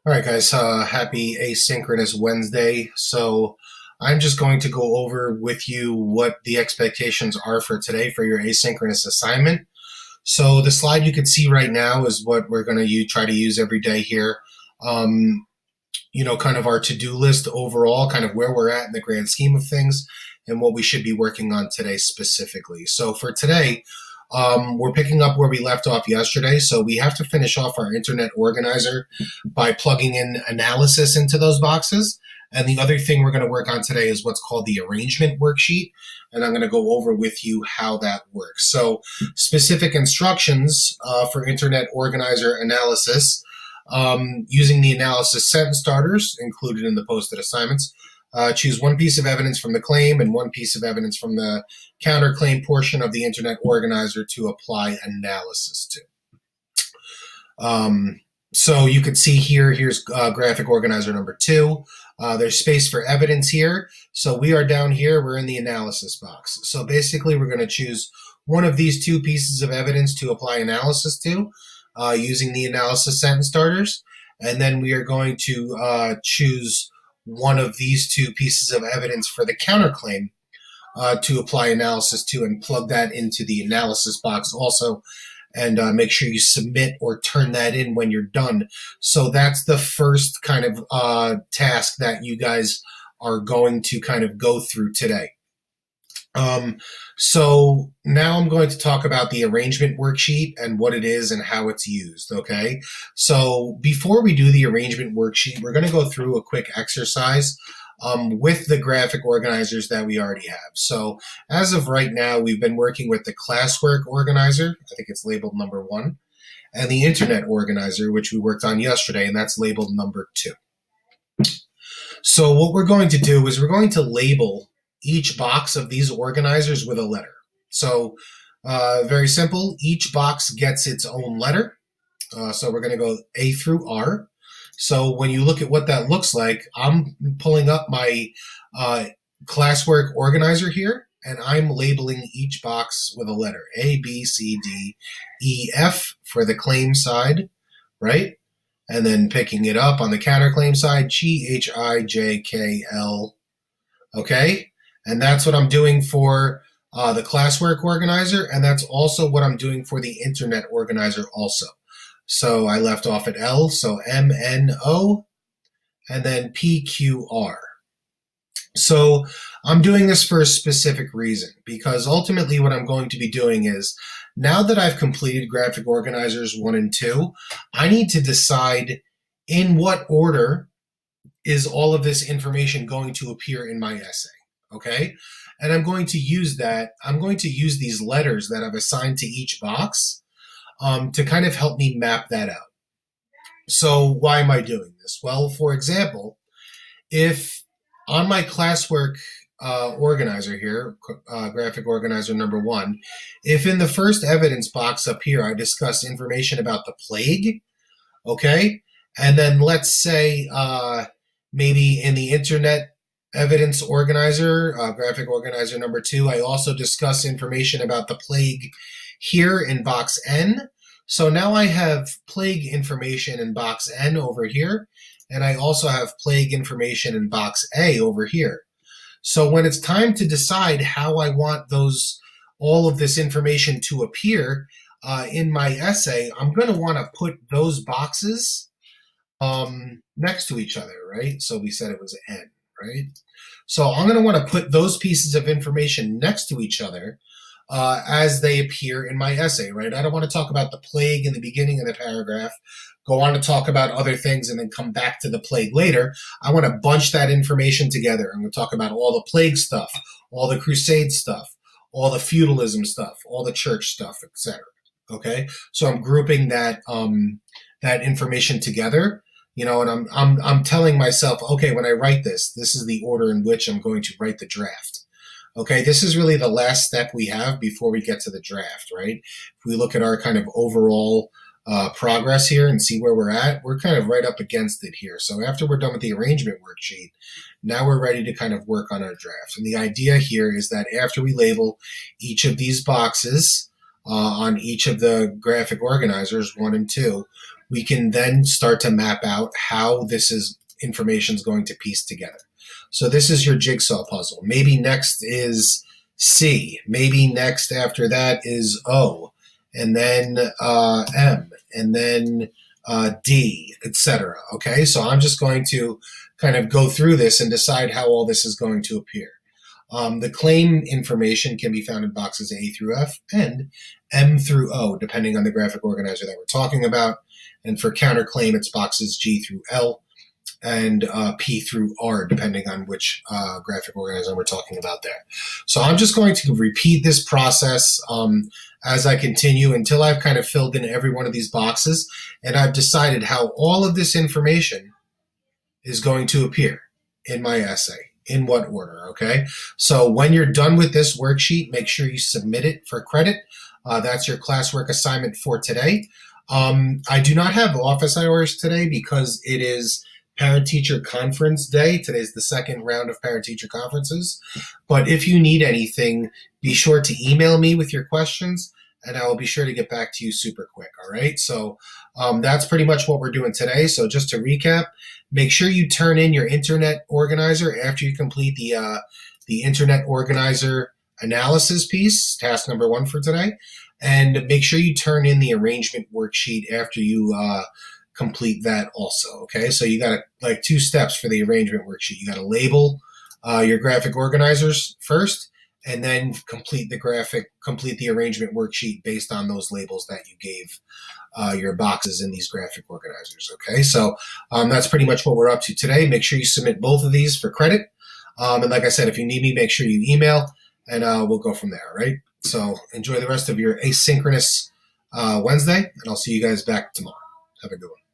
All right, guys. Happy asynchronous Wednesday. So, I'm just going to go over with you what the expectations are for today for your asynchronous assignment. So, the slide you can see right now is what we're going to try to use every day here. Um, kind of our to do list overall, kind of where we're at in the grand scheme of things, and what we should be working on today specifically. So, for today, we're picking up where we left off yesterday. So we have to finish off our internet organizer by plugging in analysis into those boxes. And the other thing we're going to work on today is what's called the arrangement worksheet. And I'm going to go over with you how that works. So specific instructions for internet organizer analysis using the analysis sentence starters included in the posted assignments. Choose one piece of evidence from the claim and one piece of evidence from the counterclaim portion of the internet organizer to apply analysis to. So you can see here's graphic organizer number 2. There's space for evidence here. So we are down here, we're in the analysis box. So basically we're going to choose one of these two pieces of evidence to apply analysis to using the analysis sentence starters. And then we are going to choose one of these two pieces of evidence for the counterclaim to apply analysis to and plug that into the analysis box also, and make sure you submit or turn that in when you're done. So that's the first kind of task that you guys are going to kind of go through today. So now I'm going to talk about the arrangement worksheet and what it is and how it's used, okay? So before we do the arrangement worksheet, we're going to go through a quick exercise with the graphic organizers that we already have. So as of right now, we've been working with the classwork organizer, I think it's labeled number 1, and the internet organizer, which we worked on yesterday, and that's labeled number 2. So what we're going to do is we're going to label each box of these organizers with a letter. So very simple, each box gets its own letter. So we're going to go A through R. So when you look at what that looks like, I'm pulling up my classwork organizer here, and I'm labeling each box with a letter. A, B, C, D, E, F for the claim side, right? And then picking it up on the counterclaim side, G, H, I, J, K, L, okay? And that's what I'm doing for the classwork organizer, and that's also what I'm doing for the internet organizer also. So I left off at L, so M, N, O, and then P, Q, R. So I'm doing this for a specific reason, because ultimately what I'm going to be doing is, now that I've completed graphic organizers 1 and 2, I need to decide in what order is all of this information going to appear in my essay. Okay, and I'm going to use these letters that I've assigned to each box to kind of help me map that out. So why am I doing this? Well, for example, if on my classwork organizer here, graphic organizer number 1, if in the first evidence box up here I discuss information about the plague, okay, and then let's say maybe in the internet evidence organizer, graphic organizer number 2, I also discuss information about the plague here in box N. So now I have plague information in box N over here, and I also have plague information in box A over here. So when it's time to decide how I want all of this information to appear in my essay, I'm going to want to put those boxes next to each other, right? So we said it was N, right? So I'm going to want to put those pieces of information next to each other as they appear in my essay, right? I don't want to talk about the plague in the beginning of the paragraph, go on to talk about other things, and then come back to the plague later. I want to bunch that information together. I'm going to talk about all the plague stuff, all the crusade stuff, all the feudalism stuff, all the church stuff, etc. Okay, so I'm grouping that information together. And I'm telling myself, okay, when I write this is the order in which I'm going to write the draft. Okay, this is really the last step we have before we get to the draft, right? If we look at our kind of overall progress here and see where we're at, we're kind of right up against it here. So after we're done with the arrangement worksheet, now we're ready to kind of work on our draft. And the idea here is that after we label each of these boxes on each of the graphic organizers, 1 and 2, we can then start to map out how this is information is going to piece together. So this is your jigsaw puzzle. Maybe next is C. Maybe next after that is O, and then M, and then D, etc. Okay, so I'm just going to kind of go through this and decide how all this is going to appear. The claim information can be found in boxes A through F and M through O, depending on the graphic organizer that we're talking about. And for counterclaim, it's boxes G through L and P through R, depending on which graphic organizer we're talking about there. So I'm just going to repeat this process as I continue until I've kind of filled in every one of these boxes and I've decided how all of this information is going to appear in my essay, in what order, okay? So when you're done with this worksheet, make sure you submit it for credit. That's your classwork assignment for today. I do not have office hours today because it is Parent-Teacher Conference Day. Today's the second round of Parent-Teacher Conferences. But if you need anything, be sure to email me with your questions, and I will be sure to get back to you super quick, all right? So that's pretty much what we're doing today. So just to recap, make sure you turn in your Internet Organizer after you complete the Internet Organizer analysis piece, task number 1 for today, and make sure you turn in the arrangement worksheet after you complete that also, okay? So you got like 2 steps for the arrangement worksheet. You got to label your graphic organizers first, and then complete the arrangement worksheet based on those labels that you gave your boxes in these graphic organizers, okay? So that's pretty much what we're up to today. Make sure you submit both of these for credit. And like I said, if you need me, make sure you email, and we'll go from there, all right? So enjoy the rest of your asynchronous Wednesday, and I'll see you guys back tomorrow. Have a good one.